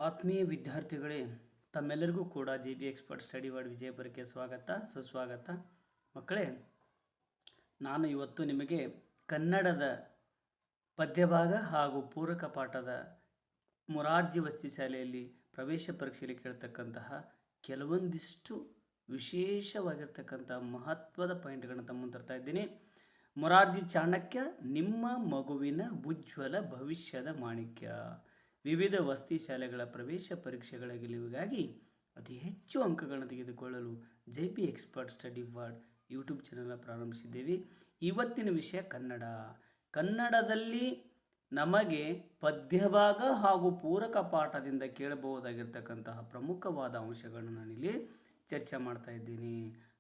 ಆತ್ಮೀಯ ವಿದ್ಯಾರ್ಥಿಗಳೇ, ತಮ್ಮೆಲ್ಲರಿಗೂ ಕೂಡ JB ಎಕ್ಸ್ಪರ್ಟ್ ಸ್ಟಡಿ ವರ್ಡ್ ವಿಜಯಪುರಕ್ಕೆ ಸ್ವಾಗತ ಸುಸ್ವಾಗತ. ಮಕ್ಕಳೇ, ನಾನು ಇವತ್ತು ನಿಮಗೆ ಕನ್ನಡದ ಪದ್ಯಭಾಗ ಹಾಗೂ ಪೂರಕ ಪಾಠದ ಮೊರಾರ್ಜಿ ವಸತಿ ಶಾಲೆಯಲ್ಲಿ ಪ್ರವೇಶ ಪರೀಕ್ಷೆಯಲ್ಲಿ ಕೇಳ್ತಕ್ಕಂತಹ ಕೆಲವೊಂದಿಷ್ಟು ವಿಶೇಷವಾಗಿರ್ತಕ್ಕಂಥ ಮಹತ್ವದ ಪಾಯಿಂಟ್ಗಳನ್ನು ತಮ್ಮ ಮುಂದೆ ತರ್ತಾ ಇದ್ದೀನಿ. ಮೊರಾರ್ಜಿ ಚಾಣಕ್ಯ ನಿಮ್ಮ ಮಗುವಿನ ಉಜ್ವಲ ಭವಿಷ್ಯದ ಮಾಣಿಕ್ಯ. ವಿವಿಧ ವಸತಿ ಶಾಲೆಗಳ ಪ್ರವೇಶ ಪರೀಕ್ಷೆಗಳ ಗೆಲುವಿಗಾಗಿ ಅತಿ ಹೆಚ್ಚು ಅಂಕಗಳನ್ನು ತೆಗೆದುಕೊಳ್ಳಲು JB expert study word YouTube channel ಪ್ರಾರಂಭಿಸಿದ್ದೇವೆ. ಇವತ್ತಿನ ವಿಷಯ ಕನ್ನಡ. ಕನ್ನಡದಲ್ಲಿ ನಮಗೆ ಪದ್ಯಭಾಗ ಹಾಗೂ ಪೂರಕ ಪಾಠದಿಂದ ಕೇಳಬಹುದಾಗಿರ್ತಕ್ಕಂತಹ ಪ್ರಮುಖವಾದ ಅಂಶಗಳನ್ನು ನಾನಿಲ್ಲಿ ಚರ್ಚೆ ಮಾಡ್ತಾ ಇದ್ದೀನಿ.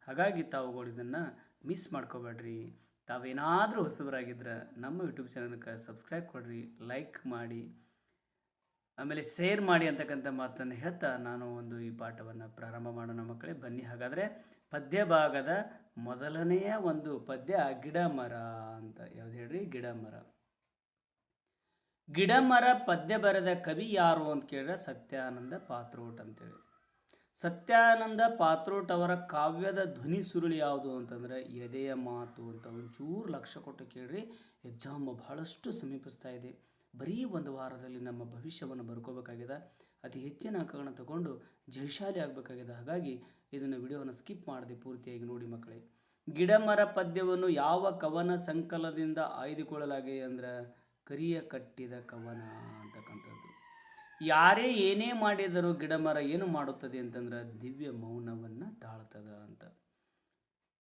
ಹಾಗಾಗಿ ತಾವುಗಳು ಇದನ್ನು ಮಿಸ್ ಮಾಡ್ಕೋಬೇಡ್ರಿ. ತಾವೇನಾದರೂ ಹೊಸಬರಾಗಿದ್ದರೆ ನಮ್ಮ ಯೂಟ್ಯೂಬ್ ಚಾನಲ್ಗೆ ಸಬ್ಸ್ಕ್ರೈಬ್ ಕೊಡ್ರಿ, ಲೈಕ್ ಮಾಡಿ, ಆಮೇಲೆ ಶೇರ್ ಮಾಡಿ ಅಂತಕ್ಕಂಥ ಮಾತನ್ನು ಹೇಳ್ತಾ ನಾನು ಈ ಪಾಠವನ್ನು ಪ್ರಾರಂಭ ಮಾಡೋಣ. ಮಕ್ಕಳೇ ಬನ್ನಿ. ಹಾಗಾದರೆ ಪದ್ಯಭಾಗದ ಮೊದಲನೆಯ ಪದ್ಯ ಗಿಡ ಮರ ಅಂತ. ಯಾವ್ದು ಹೇಳ್ರಿ? ಗಿಡ ಮರ. ಗಿಡ ಮರ ಪದ್ಯ ಬರೆದ ಕವಿ ಯಾರು ಅಂತ ಕೇಳಿದ್ರೆ ಸತ್ಯಾನಂದ ಪಾತ್ರೋಟ್ ಅಂತೇಳಿ. ಸತ್ಯಾನಂದ ಪಾತ್ರೋಟ್ ಅವರ ಕಾವ್ಯದ ಧ್ವನಿ ಸುರುಳಿ ಯಾವುದು ಅಂತಂದರೆ ಎದೆಯ ಮಾತು ಅಂತ. ಒಂಚೂರು ಲಕ್ಷ್ಯ ಕೊಟ್ಟು ಕೇಳ್ರಿ, ಎಕ್ಸಾಮ್ ಬಹಳಷ್ಟು ಸಮೀಪಿಸ್ತಾ ಇದೆ. ಬರೀ ಒಂದು ವಾರದಲ್ಲಿ ನಮ್ಮ ಭವಿಷ್ಯವನ್ನು ಬರ್ಕೋಬೇಕಾಗಿದೆ. ಅತಿ ಹೆಚ್ಚಿನ ಅಂಕಗಳನ್ನು ತಗೊಂಡು ಜಯಶಾಲಿ ಆಗಬೇಕಾಗಿದೆ. ಹಾಗಾಗಿ ಇದನ್ನು ವಿಡಿಯೋವನ್ನು ಸ್ಕಿಪ್ ಮಾಡದೆ ಪೂರ್ತಿಯಾಗಿ ನೋಡಿ ಮಕ್ಕಳೇ. ಗಿಡಮರ ಪದ್ಯವನ್ನು ಯಾವ ಕವನ ಸಂಕಲನದಿಂದ ಆಯ್ದುಕೊಳ್ಳಲಾಗಿದೆ ಅಂದರೆ ಕರಿಯ ಕಟ್ಟಿದ ಕವನ ಅಂತಕ್ಕಂಥದ್ದು. ಯಾರೇ ಏನೇ ಮಾಡಿದರೂ ಗಿಡಮರ ಏನು ಮಾಡುತ್ತದೆ ಅಂತಂದ್ರೆ ದಿವ್ಯ ಮೌನವನ್ನು ತಾಳ್ತದ ಅಂತ.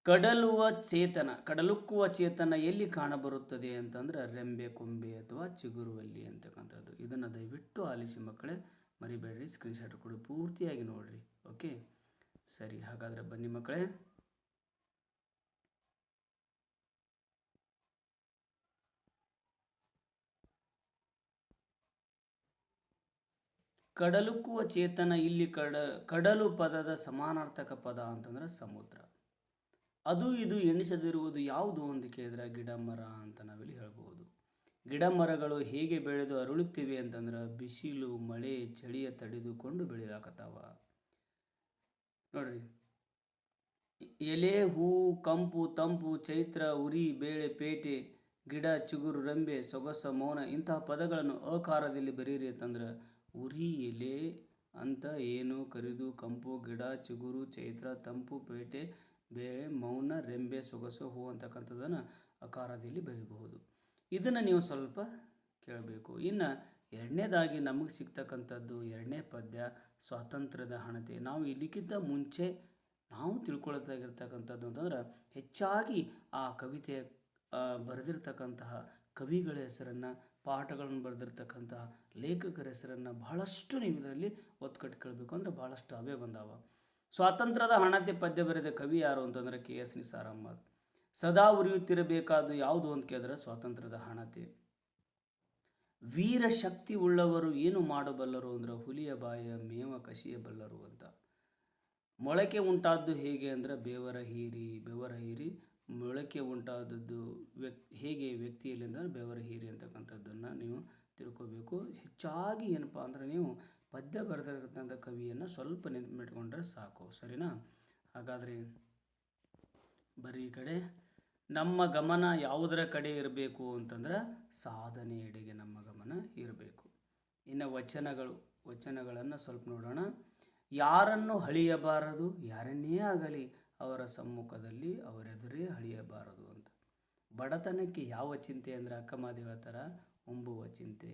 ಕಡಲುಕ್ಕುವ ಚೇತನ ಎಲ್ಲಿ ಕಾಣಬರುತ್ತದೆ ಅಂತಂದ್ರೆ ರೆಂಬೆ, ಕೊಂಬೆ ಅಥವಾ ಚಿಗುರುವಲ್ಲಿ ಅಂತಕ್ಕಂಥದ್ದು. ಇದನ್ನು ದಯವಿಟ್ಟು ಆಲಿಸಿ ಮಕ್ಕಳೇ, ಮರಿಬೇಡ್ರಿ. ಸ್ಕ್ರೀನ್ಶಾಟ್ ಕೊಡಿ, ಪೂರ್ತಿಯಾಗಿ ನೋಡ್ರಿ. ಓಕೆ, ಸರಿ. ಹಾಗಾದರೆ ಬನ್ನಿ ಮಕ್ಕಳೇ. ಕಡಲುಕ್ಕುವ ಚೇತನ ಇಲ್ಲಿ ಕಡಲು ಪದದ ಸಮಾನಾರ್ಥಕ ಪದ ಅಂತಂದ್ರೆ ಸಮುದ್ರ. ಅದು ಇದು ಎಣಿಸದಿರುವುದು ಯಾವುದು ಅಂತ ಕೇಳಿದ್ರೆ ಗಿಡ ಮರ ಅಂತ ನಾವಿಲ್ಲಿ ಹೇಳ್ಬೋದು. ಗಿಡ ಮರಗಳು ಹೇಗೆ ಬೆಳೆದು ಅರಳುತ್ತಿವೆ ಅಂತಂದ್ರೆ ಬಿಸಿಲು, ಮಳೆ, ಚಳಿಯ ತಡೆದುಕೊಂಡು ಬೆಳೆದಾಕತ್ತಾವ. ನೋಡ್ರಿ, ಎಲೆ, ಹೂ, ಕಂಪು, ತಂಪು, ಚೈತ್ರ, ಉರಿ, ಬೇಳೆ, ಪೇಟೆ, ಗಿಡ, ಚಿಗುರು, ರೆಂಬೆ, ಸೊಗಸ, ಮೌನ ಇಂತಹ ಪದಗಳನ್ನು ಅಕಾರದಲ್ಲಿ ಬರೀರಿ ಅಂತಂದ್ರೆ ಉರಿ, ಎಲೆ ಅಂತ ಏನು, ಕರಿದು, ಕಂಪು, ಗಿಡ, ಚಿಗುರು, ಚೈತ್ರ, ತಂಪು, ಪೇಟೆ, ಬೇಳೆ, ಮೌನ, ರೆಂಬೆ, ಸೊಗಸು, ಹೂ ಅಂತಕ್ಕಂಥದ್ದನ್ನು ಅಕಾರದಲ್ಲಿ ಬರೀಬಹುದು. ಇದನ್ನು ನೀವು ಸ್ವಲ್ಪ ಕೇಳಬೇಕು. ಇನ್ನು ಎರಡನೇದಾಗಿ ನಮಗೆ ಸಿಗ್ತಕ್ಕಂಥದ್ದು ಎರಡನೇ ಪದ್ಯ ಸ್ವಾತಂತ್ರ್ಯದ ಹಣತೆ. ನಾವು ಇಲ್ಲಿಕ್ಕಿಂತ ಮುಂಚೆ ನಾವು ತಿಳ್ಕೊಳ್ತಾಗಿರ್ತಕ್ಕಂಥದ್ದು ಅಂತಂದ್ರೆ ಹೆಚ್ಚಾಗಿ ಆ ಕವಿತೆ ಬರೆದಿರ್ತಕ್ಕಂತಹ ಕವಿಗಳ ಹೆಸರನ್ನು, ಪಾಠಗಳನ್ನು ಬರೆದಿರ್ತಕ್ಕಂತಹ ಲೇಖಕರ ಹೆಸರನ್ನು ಬಹಳಷ್ಟು ನೀವು ಇದರಲ್ಲಿ ಒತ್ತು ಕಟ್ಕೊಳ್ಬೇಕು. ಅಂದರೆ ಭಾಳಷ್ಟು ಅವೇ ಬಂದಾವ. ಸ್ವಾತಂತ್ರ್ಯದ ಹಣತೆ ಪದ್ಯ ಬರೆದ ಕವಿ ಯಾರು ಅಂತಂದರೆ KS ನಿಸಾರ್ ಅಹಮದ್. ಸದಾ ಉರಿಯುತ್ತಿರಬೇಕಾದ ಯಾವುದು ಅಂತ ಕೇಳಿದ್ರೆ ಸ್ವಾತಂತ್ರ್ಯದ ಹಣತೆ. ವೀರ ಶಕ್ತಿ ಉಳ್ಳವರು ಏನು ಮಾಡಬಲ್ಲರು ಅಂದ್ರೆ ಹುಲಿಯ ಬಾಯ ಮೇವ ಕಸಿಯಬಲ್ಲರು ಅಂತ. ಮೊಳಕೆ ಉಂಟಾದ್ದು ಹೇಗೆ ಅಂದರೆ ಬೆವರ ಹೀರಿ ಮೊಳಕೆ ಉಂಟಾದದ್ದು ಹೇಗೆ ವ್ಯಕ್ತಿಯಲ್ಲಿ ಅಂದರೆ ಬೆವರ ಹೀರಿ ಅಂತಕ್ಕಂಥದ್ದನ್ನು ನೀವು ತಿಳ್ಕೋಬೇಕು. ಹೆಚ್ಚಾಗಿ ಏನಪ್ಪ ಅಂದರೆ ನೀವು ಪದ್ಯ ಬರೆದಿರ್ತಕ್ಕಂಥ ಕವಿಯನ್ನು ಸ್ವಲ್ಪ ನೆನಪಿಟ್ಕೊಂಡ್ರೆ ಸಾಕು, ಸರಿನಾ? ಹಾಗಾದರೆ ಬರೀ ಈ ಕಡೆ ನಮ್ಮ ಗಮನ ಯಾವುದರ ಕಡೆ ಇರಬೇಕು ಅಂತಂದ್ರೆ ಸಾಧನೆಯೆಡೆಗೆ ನಮ್ಮ ಗಮನ ಇರಬೇಕು. ಇನ್ನು ವಚನಗಳನ್ನು ಸ್ವಲ್ಪ ನೋಡೋಣ. ಯಾರನ್ನು ಹಳಿಯಬಾರದು, ಯಾರನ್ನೇ ಆಗಲಿ ಅವರ ಸಮ್ಮುಖದಲ್ಲಿ ಅವರೆದುರೇ ಹಳಿಯಬಾರದು ಅಂತ. ಬಡತನಕ್ಕೆ ಯಾವ ಚಿಂತೆ ಅಂದರೆ ಅಕ್ಕಮಾದೇವಿ ಹೇಳ್ತಾರ, ಒಂಬುವ ಚಿಂತೆ.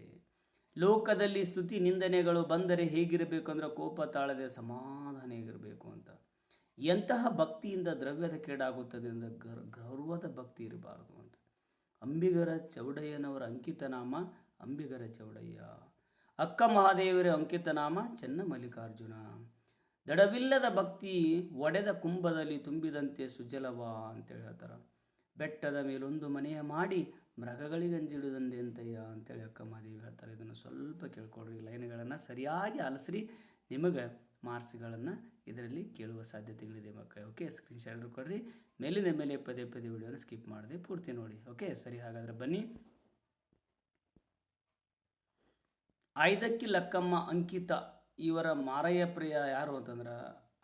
ಲೋಕದಲ್ಲಿ ಸ್ತುತಿ ನಿಂದನೆಗಳು ಬಂದರೆ ಹೇಗಿರಬೇಕು ಅಂದ್ರೆ ಕೋಪ ತಾಳದೆ ಸಮಾಧಾನ ಹೇಗಿರಬೇಕು ಅಂತ. ಎಂತಹ ಭಕ್ತಿಯಿಂದ ದ್ರವ್ಯದ ಕೇಡಾಗುತ್ತದೆ ಅಂದರೆ ಗೌರವದ ಭಕ್ತಿ ಇರಬಾರದು ಅಂತ. ಅಂಬಿಗರ ಚೌಡಯ್ಯನವರ ಅಂಕಿತನಾಮ ಅಂಬಿಗರ ಚೌಡಯ್ಯ. ಅಕ್ಕ ಮಹಾದೇವರ ಅಂಕಿತನಾಮ ಚೆನ್ನ ಮಲ್ಲಿಕಾರ್ಜುನ. ದಡವಿಲ್ಲದ ಭಕ್ತಿ ಒಡೆದ ಕುಂಭದಲ್ಲಿ ತುಂಬಿದಂತೆ ಸುಜಲವಾ ಅಂತೇಳಿ ಹೇಳ್ತಾರೆ. ಬೆಟ್ಟದ ಮೇಲೊಂದು ಮನೆಯ ಮಾಡಿ ಮೃಗಗಳಿಗಂಜಿಡುದಂದೆ ಅಂತಯ್ಯ ಅಂತೇಳಿ ಅಕ್ಕ ಮಹಾದೇವಿ ಹೇಳ್ತಾರೆ. ಇದನ್ನು ಸ್ವಲ್ಪ ಕೇಳ್ಕೊಳ್ರಿ, ಲೈನ್ಗಳನ್ನು ಸರಿಯಾಗಿ ಆಲಿಸ್ರಿ. ನಿಮಗೆ ಮಾರ್ಕ್ಸ್ಗಳನ್ನು ಇದರಲ್ಲಿ ಕೇಳುವ ಸಾಧ್ಯತೆಗಳಿದೆ ಮಕ್ಕಳೇ. ಓಕೆ, ಸ್ಕ್ರೀನ್ಶಾಟ್ ಕೊಡ್ರಿ. ಮೇಲಿನ ಮೇಲೆ ಪದೇ ವಿಡಿಯೋನ ಸ್ಕಿಪ್ ಮಾಡದೆ ಪೂರ್ತಿ ನೋಡಿ. ಓಕೆ, ಸರಿ. ಹಾಗಾದರೆ ಬನ್ನಿ. ಐದಕ್ಕಿ ಲಕ್ಕಮ್ಮ ಅಂಕಿತ ಇವರ ಮಾರಯ್ಯ ಪ್ರಿಯ ಯಾರು ಅಂತಂದ್ರೆ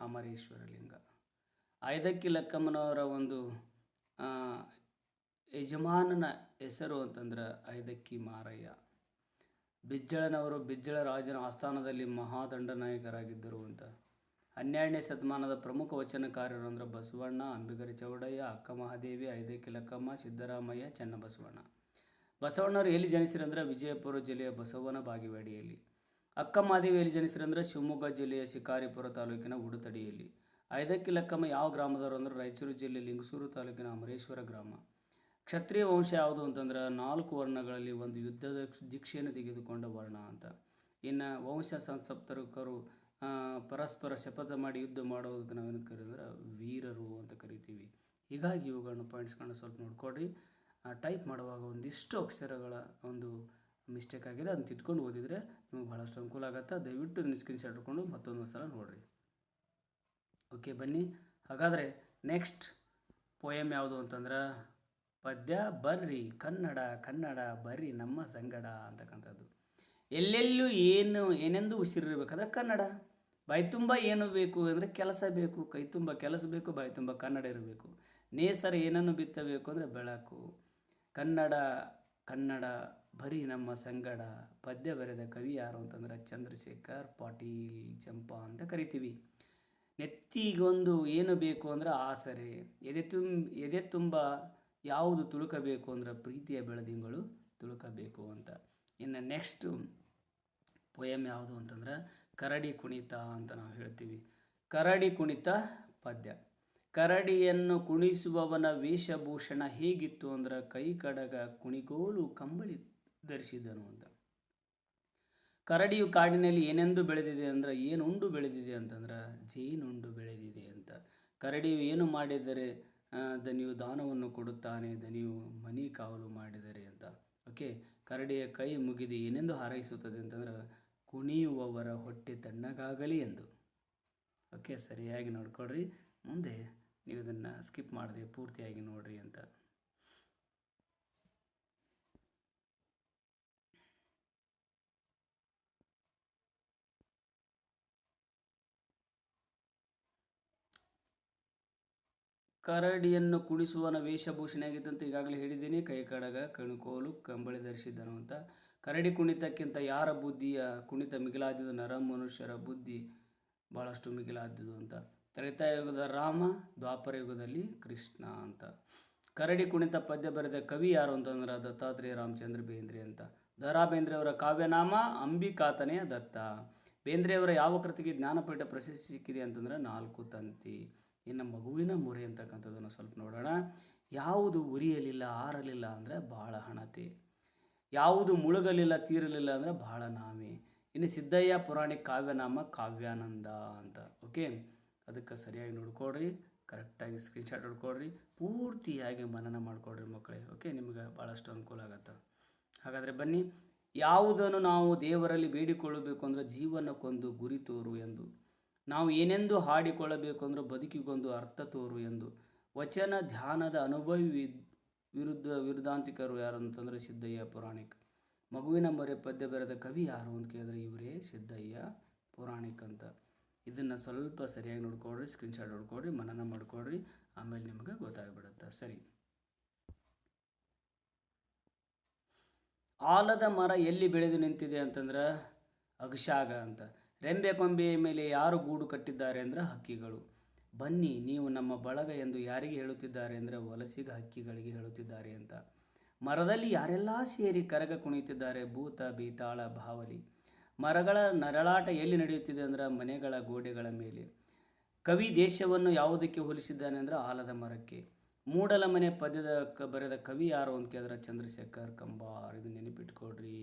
ಅಮರೇಶ್ವರ ಲಿಂಗ. ಐದಕ್ಕಿ ಲಕ್ಕಮ್ಮನವರ ಒಂದು ಯಜಮಾನನ ಹೆಸರು ಅಂತಂದ್ರೆ ಐದಕ್ಕಿ ಮಾರಯ್ಯ. ಬಿಜ್ಜಳನವರು ಬಿಜ್ಜಳ ರಾಜನ ಆಸ್ಥಾನದಲ್ಲಿ ಮಹಾದಂಡನಾಯಕರಾಗಿದ್ದರು ಅಂತ. 12ನೇ ಶತಮಾನದ ಪ್ರಮುಖ ವಚನಕಾರರು ಅಂದ್ರೆ ಬಸವಣ್ಣ, ಅಂಬಿಗರ ಚೌಡಯ್ಯ, ಅಕ್ಕ ಮಹಾದೇವಿ, ಐದಕ್ಕಿ ಲಕ್ಕಮ್ಮ, ಸಿದ್ದರಾಮಯ್ಯ, ಚನ್ನಬಸವಣ್ಣ. ಬಸವಣ್ಣವರು ಎಲ್ಲಿ ಜನಿಸಿರಂದ್ರೆ ವಿಜಯಪುರ ಜಿಲ್ಲೆಯ ಬಸವನ ಬಾಗೇವಾಡಿಯಲ್ಲಿ. ಅಕ್ಕ ಮಹಾದೇವಿ ಎಲ್ಲಿ ಜನಿಸಿರಂದ್ರೆ ಶಿವಮೊಗ್ಗ ಜಿಲ್ಲೆಯ ಶಿಕಾರಿಪುರ ತಾಲೂಕಿನ ಉಡುತಡಿಯಲ್ಲಿ. ಐದಕ್ಕಿ ಲಕ್ಕಮ್ಮ ಯಾವ ಗ್ರಾಮದವರು ಅಂದ್ರೆ ರಾಯಚೂರು ಜಿಲ್ಲೆ ಲಿಂಗಸೂರು ತಾಲೂಕಿನ ಅಮರೇಶ್ವರ ಗ್ರಾಮ. ಕ್ಷತ್ರಿಯ ವಂಶ ಯಾವುದು ಅಂತಂದ್ರೆ 4 ವರ್ಣಗಳಲ್ಲಿ ಒಂದು ಯುದ್ಧದ ದೀಕ್ಷೆಯನ್ನು ತೆಗೆದುಕೊಂಡ ವರ್ಣ ಅಂತ. ಇನ್ನು ವಂಶ ಸಂಸಪ್ತಕರು ಪರಸ್ಪರ ಶಪಥ ಮಾಡಿ ಯುದ್ಧ ಮಾಡೋದಕ್ಕೆ ನಾವೇನು ಕರೀದ್ರೆ ವೀರರು ಅಂತ ಕರಿತೀವಿ. ಹೀಗಾಗಿ ಇವುಗಳನ್ನ ಪಾಯಿಂಟ್ಸ್ಗಳನ್ನ ಸ್ವಲ್ಪ ನೋಡ್ಕೊಡ್ರಿ. ಟೈಪ್ ಮಾಡುವಾಗ ಒಂದಿಷ್ಟು ಅಕ್ಷರಗಳ ಒಂದು ಮಿಸ್ಟೇಕ್ ಆಗಿದೆ, ಅದನ್ನು ತಿದ್ಕೊಂಡು ಓದಿದರೆ ನಿಮಗೆ ಭಾಳಷ್ಟು ಅನುಕೂಲ ಆಗುತ್ತೆ. ದಯವಿಟ್ಟು ಇದನ್ನು ಸ್ಕ್ರೀನ್ಶಾಟ್ ಹಿಡ್ಕೊಂಡು ಮತ್ತೊಂದು ಸಲ ನೋಡಿರಿ. ಓಕೆ, ಬನ್ನಿ. ಹಾಗಾದರೆ ನೆಕ್ಸ್ಟ್ ಪೋಯಮ್ ಯಾವುದು ಅಂತಂದ್ರೆ ಪದ್ಯ ಬರ್ರಿ ಕನ್ನಡ ಕನ್ನಡ ಬರ್ರಿ ನಮ್ಮ ಸಂಗಡ ಅಂತಕ್ಕಂಥದ್ದು. ಎಲ್ಲೆಲ್ಲೂ ಏನೆಂದು ಉಸಿರಿರಬೇಕಂದ್ರೆ ಕನ್ನಡ. ಬಾಯಿ ತುಂಬ ಏನು ಬೇಕು ಅಂದರೆ ಕೆಲಸ ಬೇಕು, ಕೈ ತುಂಬ ಕೆಲಸ ಬೇಕು, ಬಾಯಿ ತುಂಬ ಕನ್ನಡ ಇರಬೇಕು. ನೇಸರ ಏನನ್ನು ಬಿತ್ತಬೇಕು ಅಂದರೆ ಬೆಳಕು. ಕನ್ನಡ ಕನ್ನಡ ಬರೀ ನಮ್ಮ ಸಂಗಡ. ಪದ್ಯ ಬರೆದ ಕವಿ ಯಾರು ಅಂತಂದ್ರೆ ಚಂದ್ರಶೇಖರ್ ಪಾಟೀಲ್ ಚಂಪಾ ಅಂತ ಕರಿತೀವಿ. ನೆತ್ತಿಗೊಂದು ಏನು ಬೇಕು ಅಂದ್ರೆ ಆಸರೆ. ಎದೆ ತುಂಬ ಯಾವುದು ತುಳುಕಬೇಕು ಅಂದ್ರೆ ಪ್ರೀತಿಯ ಬೆಳದಿಂಗಳು ತುಳುಕಬೇಕು ಅಂತ. ಇನ್ನು ನೆಕ್ಸ್ಟು ಪೋಯಮ್ ಯಾವುದು ಅಂತಂದ್ರೆ ಕರಡಿ ಕುಣಿತ ಅಂತ ನಾವು ಹೇಳ್ತೀವಿ. ಕರಡಿ ಕುಣಿತ ಪದ್ಯ. ಕರಡಿಯನ್ನು ಕುಣಿಸುವವನ ವೇಷಭೂಷಣ ಹೇಗಿತ್ತು ಅಂದ್ರೆ ಕೈ ಕಡಗ ಕುಣಿಗೋಲು ಕಂಬಳಿ ಧರಿಸಿದನು ಅಂತ. ಕರಡಿಯು ಕಾಡಿನಲ್ಲಿ ಏನೆಂದು ಬೆಳೆದಿದೆ ಅಂದ್ರೆ ಏನುಂಡು ಬೆಳೆದಿದೆ ಅಂತಂದ್ರೆ ಜೇನುಂಡು ಬೆಳೆದಿದೆ ಅಂತ. ಕರಡಿಯು ಏನು ಮಾಡಿದರೆ ದನಿಯು ದಾನವನ್ನು ಕೊಡುತ್ತಾನೆ, ದನಿಯು ಮನಿ ಕಾವಲು ಮಾಡಿದರೆ ಅಂತ. ಓಕೆ, ಕರಡಿಯ ಕೈ ಮುಗಿದು ಏನೆಂದು ಹಾರೈಸುತ್ತದೆ ಅಂತಂದ್ರೆ ಕುಣಿಯುವವರ ಹೊಟ್ಟೆ ತಣ್ಣಗಾಗಲಿ ಎಂದು. ಓಕೆ, ಸರಿಯಾಗಿ ನೋಡ್ಕೊಡ್ರಿ. ಮುಂದೆ ನೀವು ಇದನ್ನು ಸ್ಕಿಪ್ ಮಾಡದೆ ಪೂರ್ತಿಯಾಗಿ ನೋಡ್ರಿ ಅಂತ. ಕರಡಿಯನ್ನು ಕುಣಿಸುವನ ವೇಷಭೂಷಣ ಆಗಿದ್ದಂತ ಈಗಾಗಲೇ ಹೇಳಿದ್ದೀನಿ. ಕೈ ಕಡಗ ಕಣಕೋಲು ಕಂಬಳಿ ಧರಿಸಿದ್ದನು ಅಂತ. ಕರಡಿ ಕುಣಿತಕ್ಕಿಂತ ಯಾರ ಬುದ್ಧಿಯ ಕುಣಿತ ಮಿಗಿಲಾದುದು? ನರ ಮನುಷ್ಯರ ಬುದ್ಧಿ ಭಾಳಷ್ಟು ಮಿಗಿಲಾದುದು ಅಂತ. ತ್ರೇತಾಯುಗದ ರಾಮ, ದ್ವಾಪರ ಯುಗದಲ್ಲಿ ಕೃಷ್ಣ ಅಂತ. ಕರಡಿ ಕುಣಿತ ಪದ್ಯ ಬರೆದ ಕವಿ ಯಾರು ಅಂತಂದ್ರೆ ದತ್ತಾತ್ರೇಯ ರಾಮಚಂದ್ರ ಬೇಂದ್ರೆ ಅಂತ. ದ.ರಾ ಬೇಂದ್ರೆಯವರ ಕಾವ್ಯನಾಮ ಅಂಬಿಕಾತನೆಯ ದತ್ತ. ಬೇಂದ್ರೆಯವರ ಯಾವ ಕೃತಿಗೆ ಜ್ಞಾನಪೀಠ ಪ್ರಶಸ್ತಿ ಸಿಕ್ಕಿದೆ ಅಂತಂದ್ರೆ 4 ತಂತಿ. ಇನ್ನು ಮಗುವಿನ ಮೊರೆ ಅಂತಕ್ಕಂಥದ್ದನ್ನು ಸ್ವಲ್ಪ ನೋಡೋಣ. ಯಾವುದು ಉರಿಯಲಿಲ್ಲ ಆರಲಿಲ್ಲ ಅಂದರೆ ಭಾಳ ಹಣತೆ. ಯಾವುದು ಮುಳುಗಲಿಲ್ಲ ತೀರಲಿಲ್ಲ ಅಂದರೆ ಭಾಳ ನಾಮೆ. ಇನ್ನು ಸಿದ್ದಯ್ಯ ಪುರಾಣಿಕ ಕಾವ್ಯನಾಮ ಕಾವ್ಯಾನಂದ ಅಂತ. ಓಕೆ, ಅದಕ್ಕೆ ಸರಿಯಾಗಿ ನೋಡ್ಕೊಡ್ರಿ, ಕರೆಕ್ಟಾಗಿ ಸ್ಕ್ರೀನ್ಶಾಟ್ ಹೊಡ್ಕೊಡ್ರಿ, ಪೂರ್ತಿಯಾಗಿ ಮನನ ಮಾಡಿಕೊಡ್ರಿ ಮಕ್ಕಳೇ. ಓಕೆ, ನಿಮ್ಗೆ ಭಾಳಷ್ಟು ಅನುಕೂಲ ಆಗುತ್ತೆ. ಹಾಗಾದರೆ ಬನ್ನಿ. ಯಾವುದನ್ನು ನಾವು ದೇವರಲ್ಲಿ ಬೇಡಿಕೊಳ್ಳಬೇಕು ಅಂದರೆ ಜೀವನಕ್ಕೊಂದು ಗುರಿ ತೋರು ಎಂದು. ನಾವು ಏನೆಂದು ಹಾಡಿಕೊಳ್ಳಬೇಕು ಅಂದರೆ ಬದುಕಿಗೊಂದು ಅರ್ಥ ತೋರು ಎಂದು. ವಚನ ಧ್ಯಾನದ ಅನುಭವಿ ವಿರುದ್ಧಾಂತಿಕರು ಯಾರು ಅಂತಂದರೆ ಸಿದ್ದಯ್ಯ ಪುರಾಣಿಕ್. ಮಗುವಿನ ಮೊರೆ ಪದ್ಯ ಬರೆದ ಕವಿ ಯಾರು ಅಂತ ಕೇಳಿದ್ರೆ ಇವರೇ ಸಿದ್ದಯ್ಯ ಪುರಾಣಿಕ್ ಅಂತ. ಇದನ್ನು ಸ್ವಲ್ಪ ಸರಿಯಾಗಿ ನೋಡ್ಕೊಡ್ರಿ, ಸ್ಕ್ರೀನ್ಶಾಟ್ ನೋಡ್ಕೊಡ್ರಿ, ಮನನ ಮಾಡ್ಕೊಡ್ರಿ, ಆಮೇಲೆ ನಿಮಗೆ ಗೊತ್ತಾಗ್ಬಿಡುತ್ತೆ. ಸರಿ, ಆಲದ ಮರ ಎಲ್ಲಿ ಬೆಳೆದು ನಿಂತಿದೆ ಅಂತಂದ್ರೆ ಅಗಶಾಗ ಅಂತ. ರೆಂಬೆ ಕೊಂಬೆಯ ಮೇಲೆ ಯಾರು ಗೂಡು ಕಟ್ಟಿದ್ದಾರೆ ಅಂದರೆ ಹಕ್ಕಿಗಳು. ಬನ್ನಿ ನೀವು ನಮ್ಮ ಬಳಗ ಎಂದು ಯಾರಿಗೆ ಹೇಳುತ್ತಿದ್ದಾರೆ ಅಂದರೆ ವಲಸಿಗ ಹಕ್ಕಿಗಳಿಗೆ ಹೇಳುತ್ತಿದ್ದಾರೆ ಅಂತ. ಮರದಲ್ಲಿ ಯಾರೆಲ್ಲ ಸೇರಿ ಕರಗ ಕುಣಿಯುತ್ತಿದ್ದಾರೆ? ಭೂತ ಬೇತಾಳ ಬಾವಲಿ. ಮರಗಳ ನರಳಾಟ ಎಲ್ಲಿ ನಡೆಯುತ್ತಿದೆ ಅಂದರೆ ಮನೆಗಳ ಗೋಡೆಗಳ ಮೇಲೆ. ಕವಿ ದೇಶವನ್ನು ಯಾವುದಕ್ಕೆ ಹೋಲಿಸಿದ್ದಾನೆ ಅಂದರೆ ಆಲದ ಮರಕ್ಕೆ. ಮೂಡಲ ಮನೆ ಪದ್ಯದ ಬರೆದ ಕವಿ ಯಾರು ಅಂತ ಕೇಳಿದ್ರೆ ಚಂದ್ರಶೇಖರ್ ಕಂಬಾರ್. ಇದನ್ನು ನೆನಪಿಟ್ಕೊಡ್ರಿ,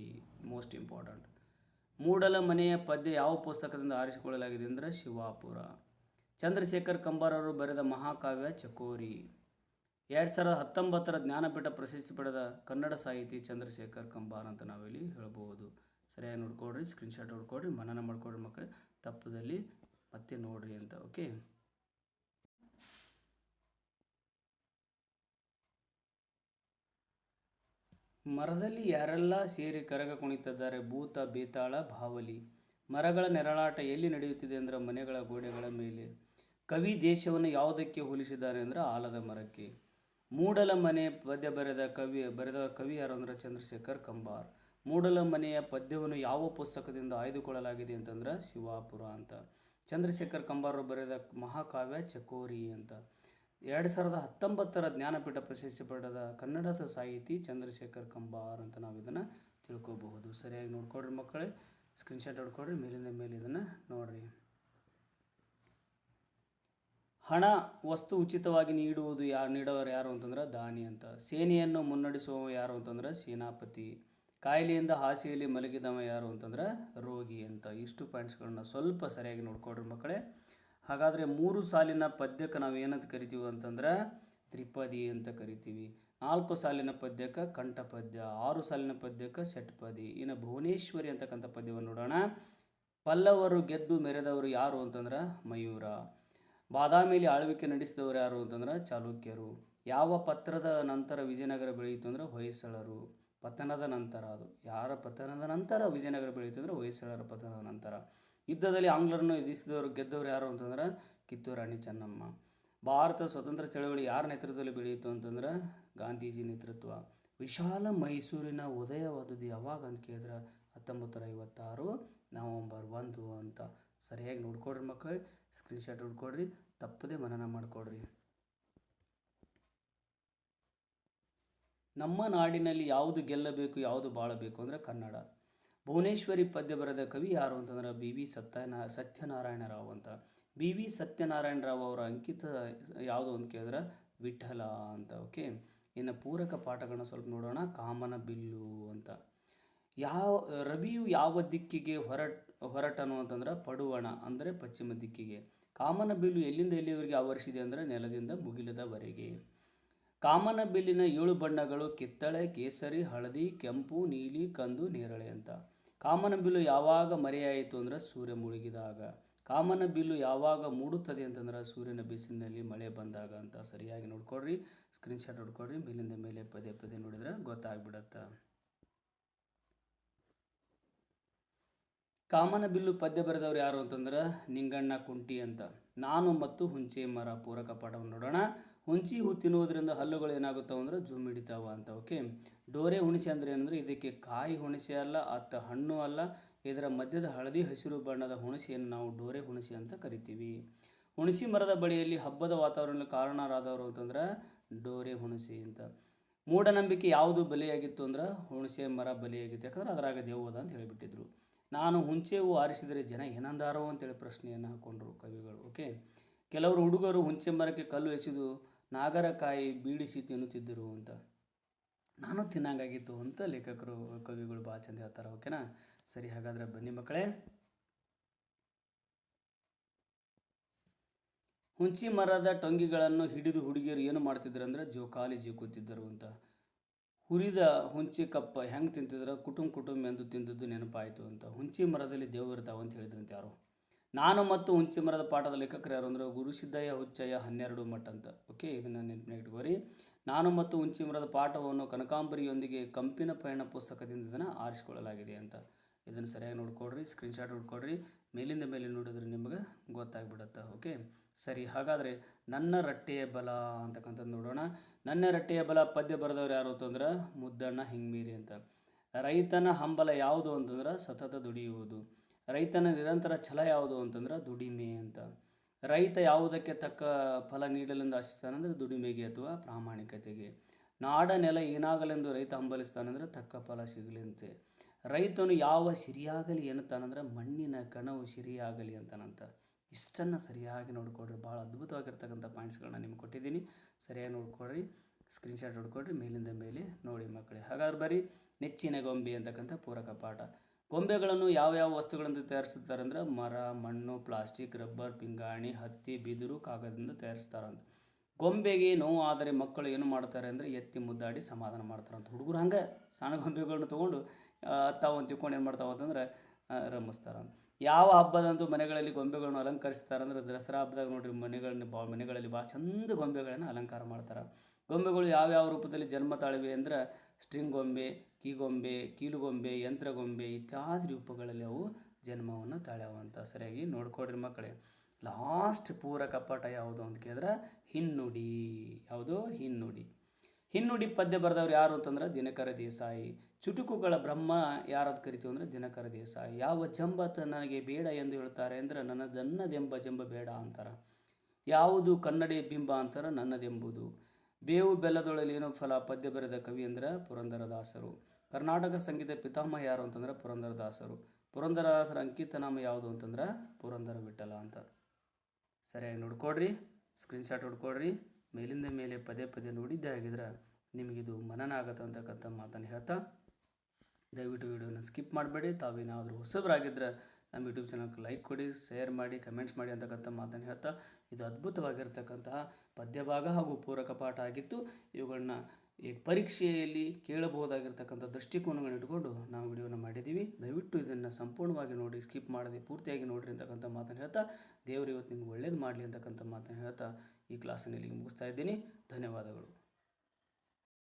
ಮೋಸ್ಟ್ ಇಂಪಾರ್ಟೆಂಟ್. ಮೂಡಲ ಮನೆಯ ಪದ್ಯ ಯಾವ ಪುಸ್ತಕದಿಂದ ಆರಿಸಿಕೊಳ್ಳಲಾಗಿದೆ ಅಂದರೆ ಶಿವಾಪುರ. ಚಂದ್ರಶೇಖರ್ ಕಂಬಾರ್ ಅವರು ಬರೆದ ಮಹಾಕಾವ್ಯ ಚಕೋರಿ. 2019 ಜ್ಞಾನಪೀಠ ಪ್ರಶಸ್ತಿ ಪಡೆದ ಕನ್ನಡ ಸಾಹಿತಿ ಚಂದ್ರಶೇಖರ್ ಕಂಬಾರ್ ಅಂತ ನಾವಿಲ್ಲಿ ಹೇಳ್ಬೋದು. ಸರಿಯಾಗಿ ನೋಡ್ಕೊಡ್ರಿ, ಸ್ಕ್ರೀನ್ಶಾಟ್ ನೋಡ್ಕೊಡ್ರಿ, ಮನನ ಮಾಡ್ಕೊಡ್ರಿ ಮಕ್ಕಳು, ತಪ್ಪದಲ್ಲಿ ಮತ್ತೆ ನೋಡ್ರಿ ಅಂತ. ಓಕೆ, ಮರದಲ್ಲಿ ಯಾರೆಲ್ಲ ಸೇರಿ ಕರಗ ಕುಣಿತಿದ್ದಾರೆ? ಭೂತ ಬೇತಾಳ ಬಾವಲಿ. ಮರಗಳ ನೆರಳಾಟ ಎಲ್ಲಿ ನಡೆಯುತ್ತಿದೆ ಅಂದರೆ ಮನೆಗಳ ಗೋಡೆಗಳ ಮೇಲೆ. ಕವಿ ದೇಶವನ್ನು ಯಾವುದಕ್ಕೆ ಹೋಲಿಸಿದ್ದಾನೆ ಅಂದರೆ ಆಲದ ಮರಕ್ಕೆ. ಮೂಡಲ ಮನೆ ಪದ್ಯ ಬರೆದ ಕವಿ ಯಾರು ಅಂದರೆ ಚಂದ್ರಶೇಖರ್ ಕಂಬಾರ್. ಮೂಡಲ ಮನೆಯ ಪದ್ಯವನ್ನು ಯಾವ ಪುಸ್ತಕದಿಂದ ಆಯ್ದುಕೊಳ್ಳಲಾಗಿದೆ ಅಂತಂದ್ರೆ ಶಿವಾಪುರ ಅಂತ. ಚಂದ್ರಶೇಖರ್ ಕಂಬಾರರು ಬರೆದ ಮಹಾಕಾವ್ಯ ಚಕೋರಿ ಅಂತ. 2019 ಜ್ಞಾನಪೀಠ ಪ್ರಶಸ್ತಿ ಪಡೆದ ಕನ್ನಡದ ಸಾಹಿತಿ ಚಂದ್ರಶೇಖರ್ ಕಂಬಾರ್ ಅಂತ ನಾವು ಇದನ್ನು ತಿಳ್ಕೊಬಹುದು. ಸರಿಯಾಗಿ ನೋಡ್ಕೊಡ್ರಿ ಮಕ್ಕಳೇ, ಸ್ಕ್ರೀನ್ಶಾಟ್ ಹೊಡ್ಕೊಡ್ರಿ, ಮೇಲಿಂದ ಮೇಲೆ ಇದನ್ನು ನೋಡ್ರಿ. ಹಣ ವಸ್ತು ಉಚಿತವಾಗಿ ನೀಡುವವರು ಯಾರು ಅಂತಂದ್ರೆ ದಾನಿ ಅಂತ. ಸೇನೆಯನ್ನು ಮುನ್ನಡೆಸುವವ ಯಾರು ಅಂತಂದ್ರೆ ಸೇನಾಪತಿ. ಕಾಯಿಲೆಯಿಂದ ಹಾಸಿಗೆಯಲ್ಲಿ ಮಲಗಿದವ ಯಾರು ಅಂತಂದ್ರೆ ರೋಗಿ ಅಂತ. ಇಷ್ಟು ಪಾಯಿಂಟ್ಸ್ಗಳನ್ನ ಸ್ವಲ್ಪ ಸರಿಯಾಗಿ ನೋಡ್ಕೊಡ್ರಿ ಮಕ್ಕಳೇ. ಹಾಗಾದರೆ 3 ಸಾಲಿನ ಪದ್ಯಕ್ಕೆ ನಾವು ಏನಂತ ಕರಿತೀವಿ ಅಂತಂದ್ರೆ ತ್ರಿಪದಿ ಅಂತ ಕರಿತೀವಿ. 4 ಸಾಲಿನ ಪದ್ಯಕ್ಕೆ ಕಂಠಪದ್ಯ, 6 ಸಾಲಿನ ಪದ್ಯಕ್ಕೆ ಷಟ್ಪದಿ. ಇನ್ನು ಭುವನೇಶ್ವರಿ ಅಂತಕ್ಕಂಥ ಪದ್ಯವನ್ನು ನೋಡೋಣ. ಪಲ್ಲವರು ಗೆದ್ದು ಮೆರೆದವರು ಯಾರು ಅಂತಂದ್ರೆ ಮಯೂರ. ಬಾದಾಮಿಯಲ್ಲಿ ಆಳ್ವಿಕೆ ನಡೆಸಿದವರು ಯಾರು ಅಂತಂದ್ರೆ ಚಾಲುಕ್ಯರು. ಯಾವ ಪತ್ರದ ನಂತರ ವಿಜಯನಗರ ಬೆಳೆಯಿತು ಅಂದ್ರೆ ಹೊಯ್ಸಳರು. ಪತನದ ನಂತರ, ಅದು ಯಾರ ಪತನದ ನಂತರ ವಿಜಯನಗರ ಬೆಳೆಯಿತು ಅಂದರೆ ಹೊಯ್ಸಳರ ಪತನದ ನಂತರ. ಯುದ್ಧದಲ್ಲಿ ಆಂಗ್ಲರನ್ನು ಗೆದ್ದವರು ಯಾರು ಅಂತಂದ್ರೆ ಕಿತ್ತೂರು ರಾಣಿ ಚೆನ್ನಮ್ಮ. ಭಾರತ ಸ್ವತಂತ್ರ ಚಳವಳಿ ಯಾರ ನೇತೃತ್ವದಲ್ಲಿ ಬೆಳೆಯಿತು ಅಂತಂದ್ರೆ ಗಾಂಧೀಜಿ ನೇತೃತ್ವ. ವಿಶಾಲ ಮೈಸೂರಿನ ಉದಯವಾದದ್ದು ಯಾವಾಗ ಅಂತ ಕೇಳಿದ್ರೆ 1956 ನವೆಂಬರ್ 1 ಅಂತ. ಸರಿಯಾಗಿ ನೋಡ್ಕೊಡ್ರಿ ಮಕ್ಕಳು, ಸ್ಕ್ರೀನ್ಶಾಟ್ ಹೊಡ್ಕೊಡ್ರಿ, ತಪ್ಪದೆ ಮನನ ಮಾಡಿಕೊಡ್ರಿ. ನಮ್ಮ ನಾಡಿನಲ್ಲಿ ಯಾವುದು ಗೆಲ್ಲಬೇಕು ಯಾವುದು ಬಾಳಬೇಕು ಅಂದರೆ ಕನ್ನಡ. ಭುವನೇಶ್ವರಿ ಪದ್ಯ ಬರೆದ ಕವಿ ಯಾರು ಅಂತಂದ್ರೆ BV ಸತ್ಯನಾರಾಯಣ ರಾವ್ ಅಂತ. BV ಸತ್ಯನಾರಾಯಣ ರಾವ್ ಅವರ ಅಂಕಿತ ಯಾವುದು ಅಂತ ಕೇಳಿದ್ರೆ ವಿಠಲ ಅಂತ. ಓಕೆ, ಇನ್ನು ಪೂರಕ ಪಾಠಗಳನ್ನ ಸ್ವಲ್ಪ ನೋಡೋಣ. ಕಾಮನ ಬಿಲ್ಲು ಅಂತ. ರವಿಯು ಯಾವ ದಿಕ್ಕಿಗೆ ಹೊರಟನು ಅಂತಂದ್ರೆ ಪಡುವಣ ಅಂದರೆ ಪಶ್ಚಿಮ ದಿಕ್ಕಿಗೆ. ಕಾಮನ ಬಿಲ್ಲು ಎಲ್ಲಿಂದ ಎಲ್ಲಿವರೆಗೆ ಆವರಿಸಿದೆ ಅಂದರೆ ನೆಲದಿಂದ ಮುಗಿಲದವರೆಗೆ. ಕಾಮನ ಬಿಲ್ಲಿನ 7 ಬಣ್ಣಗಳು ಕಿತ್ತಳೆ, ಕೇಸರಿ, ಹಳದಿ, ಕೆಂಪು, ನೀಲಿ, ಕಂದು, ನೇರಳೆ ಅಂತ. ಕಾಮನ ಬಿಲ್ಲು ಯಾವಾಗ ಮರೆಯಾಯಿತು ಅಂದರೆ ಸೂರ್ಯ ಮುಳುಗಿದಾಗ. ಕಾಮನ ಬಿಲ್ಲು ಯಾವಾಗ ಮೂಡುತ್ತದೆ ಅಂತಂದ್ರೆ ಸೂರ್ಯನ ಬಿಸಿಲಿನಲ್ಲಿ ಮಳೆ ಬಂದಾಗ ಅಂತ. ಸರಿಯಾಗಿ ನೋಡ್ಕೊಡ್ರಿ, ಸ್ಕ್ರೀನ್ಶಾಟ್ ಹೊಡ್ಕೊಡ್ರಿ, ಮೇಲಿಂದ ಮೇಲೆ ಪದೇ ಪದೇ ನೋಡಿದ್ರೆ ಗೊತ್ತಾಗ್ಬಿಡತ್ತೆ. ಕಾಮನ ಬಿಲ್ಲು ಪದ್ಯ ಬರೆದವರು ಯಾರು ಅಂತಂದ್ರೆ ನಿಂಗಣ್ಣ ಕುಂಟಿ ಅಂತ. ನಾನು ಮತ್ತು ಹುಂಚೆ ಮರ ಪೂರಕ ಪಾಠವನ್ನು ನೋಡೋಣ. ಹುಂಚಿ ಹೂ ತಿನ್ನುವುದರಿಂದ ಹಲ್ಲುಗಳು ಏನಾಗುತ್ತಾವ ಅಂದ್ರೆ ಜುಮ್ ಹಿಡಿತಾವ ಅಂತ. ಓಕೆ, ಡೋರೆ ಹುಣಸೆ ಅಂದರೆ ಏನಂದ್ರೆ ಇದಕ್ಕೆ ಕಾಯಿ ಹುಣಸೆ ಅಲ್ಲ, ಹಣ್ಣು ಅಲ್ಲ, ಇದರ ಮಧ್ಯದ ಹಳದಿ ಹಸಿರು ಬಣ್ಣದ ಹುಣಸೆಯನ್ನು ನಾವು ಡೋರೆ ಹುಣಸೆ ಅಂತ ಕರಿತೀವಿ. ಹುಣಸಿ ಮರದ ಬಳಿಯಲ್ಲಿ ಹಬ್ಬದ ವಾತಾವರಣಕ್ಕೆ ಕಾರಣರಾದವರು ಅಂತಂದ್ರೆ ಡೋರೆ ಹುಣಸೆ ಅಂತ. ಮೂಢನಂಬಿಕೆ ಯಾವುದು ಬಲಿಯಾಗಿತ್ತು ಅಂದ್ರೆ ಹುಣಸೆ ಮರ ಬಲಿಯಾಗಿತ್ತು, ಯಾಕಂದ್ರೆ ಅದರಾಗ ದೇವದ ಅಂತ ಹೇಳಿಬಿಟ್ಟಿದ್ರು. ನಾನು ಹುಂಚೆ ಹೂ ಆರಿಸಿದರೆ ಜನ ಏನಂದಾರೋ ಅಂತೇಳಿ ಪ್ರಶ್ನೆಯನ್ನು ಹಾಕೊಂಡ್ರು ಕವಿಗಳು. ಓಕೆ, ಕೆಲವರು ಹುಡುಗರು ಹುಂಚೆ ಮರಕ್ಕೆ ಕಲ್ಲು ಎಸೆದು ನಾಗರಕಾಯಿ ಬೀಳಿಸಿ ತಿನ್ನುತ್ತಿದ್ದರು ಅಂತ. ನಾನು ತಿನ್ನಂಗಾಗಿತ್ತು ಅಂತ ಲೇಖಕರು ಕವಿಗಳು ಭಾಳ ಚಂದ ಹೇಳ್ತಾರೆ. ಓಕೆನಾ, ಸರಿ, ಹಾಗಾದರೆ ಬನ್ನಿ ಮಕ್ಕಳೇ. ಹುಂಚಿ ಮರದ ಟೊಂಗಿಗಳನ್ನು ಹಿಡಿದು ಹುಡುಗಿಯರು ಏನು ಮಾಡ್ತಿದ್ರು ಅಂದರೆ ಜೋಕಾಲಿ ಜೀಕುತ್ತಿದ್ದರು ಅಂತ. ಹುರಿದ ಹುಂಚಿ ಕಪ್ಪ ಹೆಂಗೆ ತಿಂತಿದ್ರೆ ಕುಟುಂಬ ಎಂದು ತಿಂದದ್ದು ನೆನಪಾಯಿತು ಅಂತ. ಹುಂಚಿ ಮರದಲ್ಲಿ ದೇವರಿರ್ತಾವ ಅಂತ ಹೇಳಿದ್ರಂತೆ ಯಾರು. ನಾನು ಮತ್ತು ಹುಂಚಿ ಮರದ ಪಾಠದ ಲೇಖಕರು ಯಾರು ಅಂದರೆ ಗುರುಸಿದ್ದಯ್ಯ ಹುಚ್ಚಯ್ಯ 12 ಮಠ ಅಂತ. ಓಕೆ, ಇದನ್ನು ನೆನಪಿನ ಇಟ್ಕೋರಿ. ನಾನು ಮತ್ತು ಹುಂಚಿ ಮರದ ಪಾಠವನ್ನು ಕನಕಾಂಬರಿಯೊಂದಿಗೆ ಕಂಪಿನ ಪಯಣ ಪುಸ್ತಕದಿಂದ ಇದನ್ನು ಆರಿಸಿಕೊಳ್ಳಲಾಗಿದೆ ಅಂತ. ಇದನ್ನು ಸರಿಯಾಗಿ ನೋಡ್ಕೊಡ್ರಿ, ಸ್ಕ್ರೀನ್ಶಾಟ್ ಹೊಡ್ಕೊಡ್ರಿ, ಮೇಲಿಂದ ಮೇಲೆ ನೋಡಿದ್ರೆ ನಿಮಗೆ ಗೊತ್ತಾಗ್ಬಿಡುತ್ತೆ. ಓಕೆ, ಸರಿ, ಹಾಗಾದರೆ ನನ್ನ ರಟ್ಟೆಯ ಬಲ ಅಂತಕ್ಕಂಥದ್ದು ನೋಡೋಣ. ನನ್ನ ರಟ್ಟೆಯ ಬಲ ಪದ್ಯ ಬರೆದವರು ಯಾರು ಅಂತಂದ್ರೆ ಮುದ್ದಣ್ಣ ಹಿಂಗ್ಮೀರಿ ಅಂತ. ರೈತನ ಹಂಬಲ ಯಾವುದು ಅಂತಂದ್ರೆ ಸತತ ದುಡಿಯುವುದು. ರೈತನ ನಿರಂತರ ಛಲ ಯಾವುದು ಅಂತಂದ್ರೆ ದುಡಿಮೆ ಅಂತ. ರೈತ ಯಾವುದಕ್ಕೆ ತಕ್ಕ ಫಲ ನೀಡಲೆಂದು ಆಶಿಸ್ತಾನಂದ್ರೆ ದುಡಿಮೆಗೆ ಅಥವಾ ಪ್ರಾಮಾಣಿಕತೆಗೆ. ನಾಡ ನೆಲ ಏನಾಗಲೆಂದು ರೈತ ಹಂಬಲಿಸ್ತಾನಂದ್ರೆ ತಕ್ಕ ಫಲ ಸಿಗಲೆಂತೆ. ರೈತನು ಯಾವ ಸಿರಿಯಾಗಲಿ ಎನ್ನುತ್ತಾನಂದ್ರೆ ಮಣ್ಣಿನ ಕಣವು ಸಿರಿಯಾಗಲಿ ಅಂತಾನಂತ. ಇಷ್ಟನ್ನು ಸರಿಯಾಗಿ ನೋಡ್ಕೊಡ್ರಿ, ಭಾಳ ಅದ್ಭುತವಾಗಿರ್ತಕ್ಕಂಥ ಪಾಯಿಂಟ್ಸ್ಗಳನ್ನ ನಿಮ್ಗೆ ಕೊಟ್ಟಿದ್ದೀನಿ. ಸರಿಯಾಗಿ ನೋಡ್ಕೊಡ್ರಿ, ಸ್ಕ್ರೀನ್ಶಾಟ್ ಹೊಡ್ಕೊಡ್ರಿ, ಮೇಲಿಂದ ಮೇಲೆ ನೋಡಿ ಮಕ್ಕಳೇ. ಹಾಗಾದ್ರೆ ಬರೀ ನೆಚ್ಚಿನ ಗೊಂಬೆ ಅಂತಕ್ಕಂಥ ಪೂರಕ ಪಾಠ. ಗೊಂಬೆಗಳನ್ನು ಯಾವ್ಯಾವ ವಸ್ತುಗಳಿಂದ ತಯಾರಿಸುತ್ತಾರೆ ಅಂದರೆ ಮರ, ಮಣ್ಣು, ಪ್ಲಾಸ್ಟಿಕ್, ರಬ್ಬರ್, ಪಿಂಗಾಣಿ, ಹತ್ತಿ, ಬಿದಿರು, ಕಾಗದದಿಂದ ತಯಾರಿಸ್ತಾರಂತ. ಗೊಂಬೆಗೆ ನೋವು ಆದರೆ ಮಕ್ಕಳು ಏನು ಮಾಡ್ತಾರೆ ಅಂದರೆ ಎತ್ತಿ ಮುದ್ದಾಡಿ ಸಮಾಧಾನ ಮಾಡ್ತಾರಂತ. ಹುಡುಗರು ಹಂಗೆ ಸಣ್ಣ ಗೊಂಬೆಗಳನ್ನ ತೊಗೊಂಡು ತಾವು ತಿಳ್ಕೊಂಡು ಏನು ಮಾಡ್ತಾವ ಅಂತಂದ್ರೆ ರಮಿಸ್ತಾರಂತ. ಯಾವ ಹಬ್ಬದಂತೂ ಮನೆಗಳಲ್ಲಿ ಗೊಂಬೆಗಳನ್ನು ಅಲಂಕರಿಸ್ತಾರೆ ಅಂದರೆ ದಸರಾ ಹಬ್ಬದಾಗ ನೋಡ್ರಿ ಮನೆಗಳಲ್ಲಿ ಭಾಳ ಚಂದ ಗೊಂಬೆಗಳನ್ನು ಅಲಂಕಾರ ಮಾಡ್ತಾರೆ. ಗೊಂಬೆಗಳು ಯಾವ್ಯಾವ ರೂಪದಲ್ಲಿ ಜನ್ಮ ತಾಳಿವೆ ಅಂದರೆ ಸ್ಟ್ರಿಂಗ್ ಗೊಂಬೆ, ಕೀಗೊಂಬೆ, ಕೀಲುಗೊಂಬೆ, ಯಂತ್ರಗೊಂಬೆ ಇತ್ಯಾದಿ ರೂಪಗಳಲ್ಲಿ ಅವು ಜನ್ಮವನ್ನು ತಾಳ್ಯಾವ ಅಂತ. ಸರಿಯಾಗಿ ನೋಡ್ಕೊಡ್ರಿ ಮಕ್ಕಳೇ. ಲಾಸ್ಟ್ ಪೂರಕ ಪಾಠ ಯಾವುದು ಅಂತ ಕೇಳಿದ್ರೆ ಹಿನ್ನುಡಿ. ಯಾವುದು? ಹಿನ್ನುಡಿ. ಹಿನ್ನುಡಿ ಪದ್ಯ ಬರೆದವ್ರು ಯಾರು ಅಂತಂದ್ರೆ ದಿನಕರ ದೇಸಾಯಿ. ಚುಟುಕುಗಳ ಬ್ರಹ್ಮ ಯಾರದು ಕರಿತೀವಿ ಅಂದರೆ ದಿನಕರ ದೇಸಾಯಿ. ಯಾವ ಜಂಬ ನನಗೆ ಬೇಡ ಎಂದು ಹೇಳ್ತಾರೆ ಅಂದರೆ ನನ್ನದೆಂಬ ಜಂಬ ಬೇಡ ಅಂತಾರೆ. ಯಾವುದು ಕನ್ನಡಿ ಬಿಂಬ ಅಂತಾರೆ? ನನ್ನದೆಂಬುದು. ಬೇವು ಬೆಲ್ಲದೊಳಲಿ ಏನೋ ಫಲ ಪದ್ಯ ಬರೆದ ಕವಿ ಅಂದರೆ ಪುರಂದರದಾಸರು. ಕರ್ನಾಟಕ ಸಂಗೀತ ಪಿತಾಮಹ ಯಾರು ಅಂತಂದ್ರೆ ಪುರಂದರದಾಸರು. ಪುರಂದರದಾಸರ ಅಂಕಿತ ನಾಮ ಯಾವುದು ಅಂತಂದ್ರೆ ಪುರಂದರ ವಿಠಲ ಅಂತ. ಸರಿಯಾಗಿ ನೋಡ್ಕೊಡ್ರಿ, ಸ್ಕ್ರೀನ್ಶಾಟ್ ಹೊಡ್ಕೊಡ್ರಿ. ಮೇಲಿಂದ ಮೇಲೆ ಪದೇ ಪದೇ ನೋಡಿದ್ದೇ ಆಗಿದ್ರೆ ನಿಮಗಿದು ಮನನ ಆಗತ್ತೆ ಅಂತಕ್ಕಂಥ ಮಾತನ್ನು ಹೇಳ್ತಾ, ದಯವಿಟ್ಟು ವಿಡಿಯೋನ ಸ್ಕಿಪ್ ಮಾಡಬೇಡಿ. ತಾವೇನಾದರೂ ಹೊಸಬರಾಗಿದ್ದರೆ ನಮ್ಮ ಯೂಟ್ಯೂಬ್ ಚಾನಲ್ಗೆ ಲೈಕ್ ಕೊಡಿ, ಶೇರ್ ಮಾಡಿ, ಕಮೆಂಟ್ಸ್ ಮಾಡಿ ಅಂತಕ್ಕಂಥ ಮಾತನ್ನು ಹೇಳ್ತಾ, ಇದು ಅದ್ಭುತವಾಗಿರ್ತಕ್ಕಂತಹ ಪದ್ಯಭಾಗ ಹಾಗೂ ಪೂರಕ ಪಾಠ ಆಗಿತ್ತು. ಇವುಗಳನ್ನ ಈ ಪರೀಕ್ಷೆಯಲ್ಲಿ ಕೇಳಬಹುದಾಗಿರ್ತಕ್ಕಂಥ ದೃಷ್ಟಿಕೋನಗಳನ್ನ ಇಟ್ಕೊಂಡು ನಾವು ವಿಡಿಯೋನ ಮಾಡಿದ್ದೀವಿ. ದಯವಿಟ್ಟು ಇದನ್ನು ಸಂಪೂರ್ಣವಾಗಿ ನೋಡಿ, ಸ್ಕಿಪ್ ಮಾಡದೆ ಪೂರ್ತಿಯಾಗಿ ನೋಡಿರಿ ಅಂತಕ್ಕಂಥ ಮಾತನ್ನು ಹೇಳ್ತಾ, ದೇವರು ಇವತ್ತು ನಿಮ್ಗೆ ಒಳ್ಳೇದು ಮಾಡಲಿ ಅಂತಕ್ಕಂಥ ಮಾತನ್ನು ಹೇಳ್ತಾ ಈ ಕ್ಲಾಸನ್ನು ಇಲ್ಲಿಗೆ ಮುಗಿಸ್ತಾ ಇದ್ದೀನಿ. ಧನ್ಯವಾದಗಳು.